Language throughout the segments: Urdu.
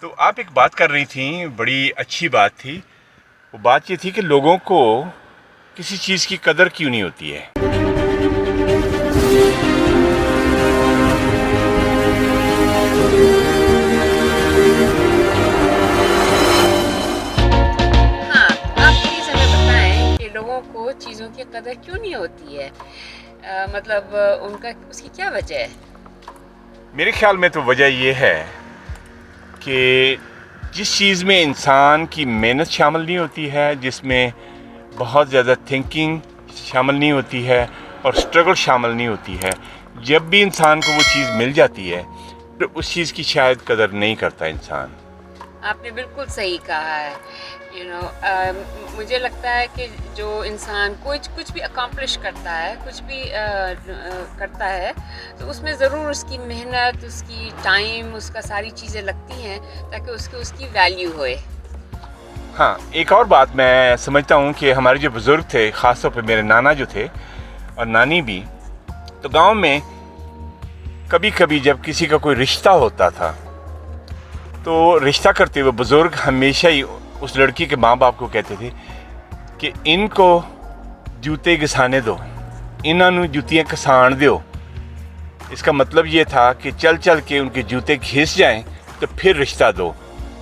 تو آپ ایک بات کر رہی تھیں، بڑی اچھی بات تھی. وہ بات یہ تھی کہ لوگوں کو کسی چیز کی قدر کیوں نہیں ہوتی ہے. ہاں، تو آپ پلیز ہمیں بتائیں کہ لوگوں کو چیزوں کی قدر کیوں نہیں ہوتی ہے؟ مطلب اس کی کیا وجہ ہے؟ میرے خیال میں تو وجہ یہ ہے کہ جس چیز میں انسان کی محنت شامل نہیں ہوتی ہے، جس میں بہت زیادہ تھنکنگ شامل نہیں ہوتی ہے اور سٹرگل شامل نہیں ہوتی ہے، جب بھی انسان کو وہ چیز مل جاتی ہے تو اس چیز کی شاید قدر نہیں کرتا انسان. آپ نے بالکل صحیح کہا ہے. مجھے لگتا ہے کہ جو انسان کچھ بھی اکامپلش کرتا ہے، کچھ بھی کرتا ہے، تو اس میں ضرور اس کی محنت، اس کی ٹائم، اس کا ساری چیزیں لگتی ہیں تاکہ اس کی ویلیو ہوئے. ہاں، ایک اور بات میں سمجھتا ہوں کہ ہمارے جو بزرگ تھے، خاص طور پہ میرے نانا جو تھے اور نانی بھی، تو گاؤں میں کبھی کبھی جب کسی کا کوئی رشتہ ہوتا تھا تو رشتہ کرتے ہوئے بزرگ ہمیشہ ہی اس لڑکی کے ماں باپ کو کہتے تھے کہ ان کو جوتے گھسانے دو، انہوں جوتیاں کسان دیو. اس کا مطلب یہ تھا کہ چل چل کے ان کے جوتے گھس جائیں تو پھر رشتہ دو.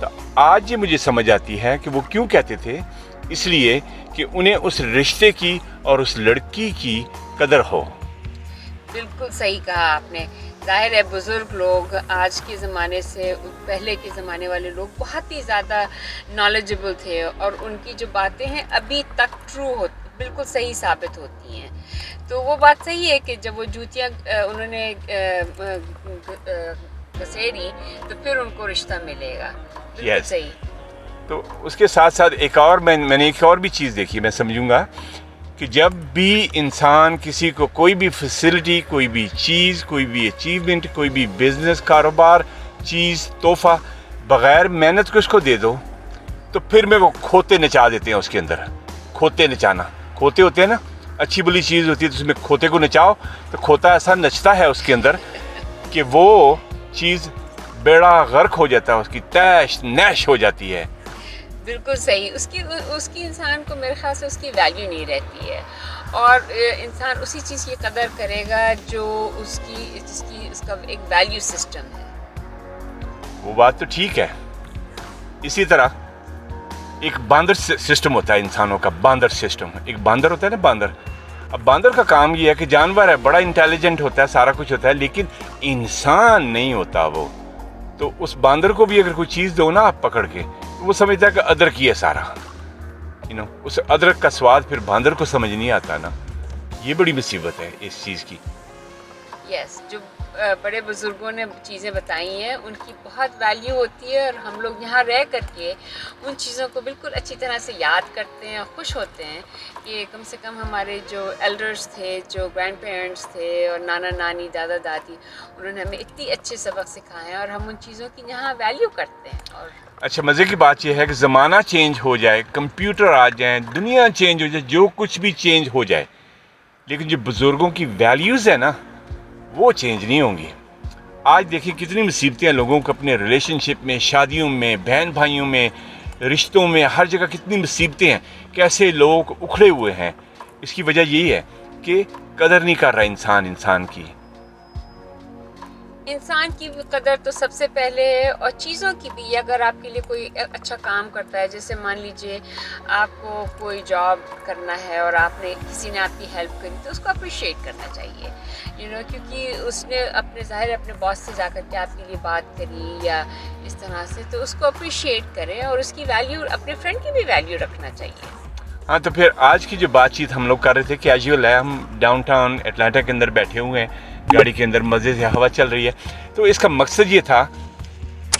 تو آج یہ مجھے سمجھ آتی ہے کہ وہ کیوں کہتے تھے. اس لیے کہ انہیں اس رشتے کی اور اس لڑکی کی قدر ہو. بالکل صحیح کہا آپ نے. ظاہر ہے بزرگ لوگ آج کے زمانے سے پہلے کے زمانے والے لوگ بہت ہی زیادہ نالجبل تھے، اور ان کی جو باتیں ہیں ابھی تک بالکل صحیح ثابت ہوتی ہیں. تو وہ بات صحیح ہے کہ جب وہ جوتیاں انہوں نے گھسیڑی تو پھر ان کو رشتہ ملے گا. بالکل صحیح. تو اس کے ساتھ ساتھ میں نے ایک اور بھی چیز دیکھی، میں سمجھوں گا کہ جب بھی انسان کسی کو کوئی بھی فیسلٹی، کوئی بھی چیز، کوئی بھی اچیومنٹ، کوئی بھی بزنس، کاروبار، چیز، تحفہ بغیر محنت کو اس کو دے دو تو پھر میں وہ کھوتے نچا دیتے ہیں. اس کے اندر کھوتے نچانا، کھوتے ہوتے ہیں نا، اچھی بلی چیز ہوتی ہے تو اس میں کھوتے کو نچاؤ تو کھوتا ایسا نچتا ہے اس کے اندر کہ وہ چیز بیڑا غرق ہو جاتا ہے، اس کی تیش نیش ہو جاتی ہے. بالکل صحیح. اس کی انسان کو میرے خیال سے اس کی ویلیو نہیں رہتی ہے، اور انسان اسی چیز کی قدر کرے گا جو اس کا ایک ویلیو سسٹم ہے. وہ بات تو ٹھیک ہے. اسی طرح ایک باندر سسٹم ہوتا ہے انسانوں کا. باندر سسٹم، ایک باندر ہوتا ہے نا، باندر. اب باندر کا کام یہ ہے کہ جانور ہے، بڑا انٹیلیجنٹ ہوتا ہے، سارا کچھ ہوتا ہے، لیکن انسان نہیں ہوتا وہ. تو اس باندر کو بھی اگر کوئی چیز دو نا آپ پکڑ کے، تو وہ سمجھتا ہے کہ ادرک ہی ہے سارا. اس ادرک کا سواد پھر باندر کو سمجھ نہیں آتا نا. یہ بڑی مصیبت ہے اس چیز کی. یس، جو بڑے بزرگوں نے چیزیں بتائی ہیں ان کی بہت ویلیو ہوتی ہے، اور ہم لوگ یہاں رہ کر کے ان چیزوں کو بالکل اچھی طرح سے یاد کرتے ہیں اور خوش ہوتے ہیں کہ کم سے کم ہمارے جو ایلڈرز تھے، جو گرینڈ پیرنٹس تھے، اور نانا نانی، دادا دادی، انہوں نے ہمیں اتنی اچھے سبق سکھائے ہیں اور ہم ان چیزوں کی یہاں ویلیو کرتے ہیں. اور اچھا، مزے کی بات یہ ہے کہ زمانہ چینج ہو جائے، کمپیوٹر آ جائیں، دنیا چینج ہو جائے، جو کچھ بھی چینج ہو جائے، لیکن جو بزرگوں کی ویلیوز ہے نا وہ چینج نہیں ہوں گی. آج دیکھیں کتنی مصیبتیں ہیں لوگوں کو اپنے ریلیشن شپ میں، شادیوں میں، بہن بھائیوں میں، رشتوں میں، ہر جگہ کتنی مصیبتیں ہیں. کیسے لوگ اکھڑے ہوئے ہیں. اس کی وجہ یہی ہے کہ قدر نہیں کر رہا انسان کی. انسان کی بھی قدر تو سب سے پہلے ہے، اور چیزوں کی بھی. اگر آپ کے لیے کوئی اچھا کام کرتا ہے، جیسے مان لیجئے آپ کو کوئی جاب کرنا ہے اور کسی نے آپ کی ہیلپ کری تو اس کو اپریشیٹ کرنا چاہیے. کیونکہ اس نے اپنے باس سے جا کر کے آپ کے لیے بات کری یا اس طرح سے، تو اس کو اپریشیٹ کریں، اور اس کی ویلیو، اپنے فرینڈ کی بھی ویلیو رکھنا چاہیے. ہاں، تو پھر آج کی جو بات چیت ہم لوگ کر رہے تھے، کیجول ہے، ہم ڈاؤن ٹاؤن اٹلانٹا کے اندر بیٹھے ہوئے ہیں، گاڑی کے اندر مزے سے ہوا چل رہی ہے. تو اس کا مقصد یہ تھا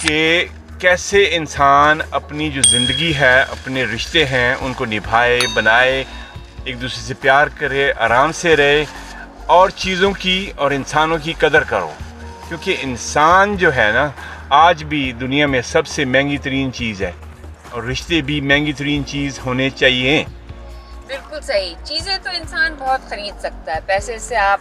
کہ کیسے انسان اپنی جو زندگی ہے، اپنے رشتے ہیں، ان کو نبھائے، بنائے، ایک دوسرے سے پیار کرے، آرام سے رہے، اور چیزوں کی اور انسانوں کی قدر کرو. کیونکہ انسان جو ہے نا آج بھی دنیا میں سب سے مہنگی ترین چیز ہے، اور رشتے بھی مہنگی ترین چیز ہونے چاہیے. بالکل صحیح. چیزیں تو انسان بہت خرید سکتا ہے، پیسے سے آپ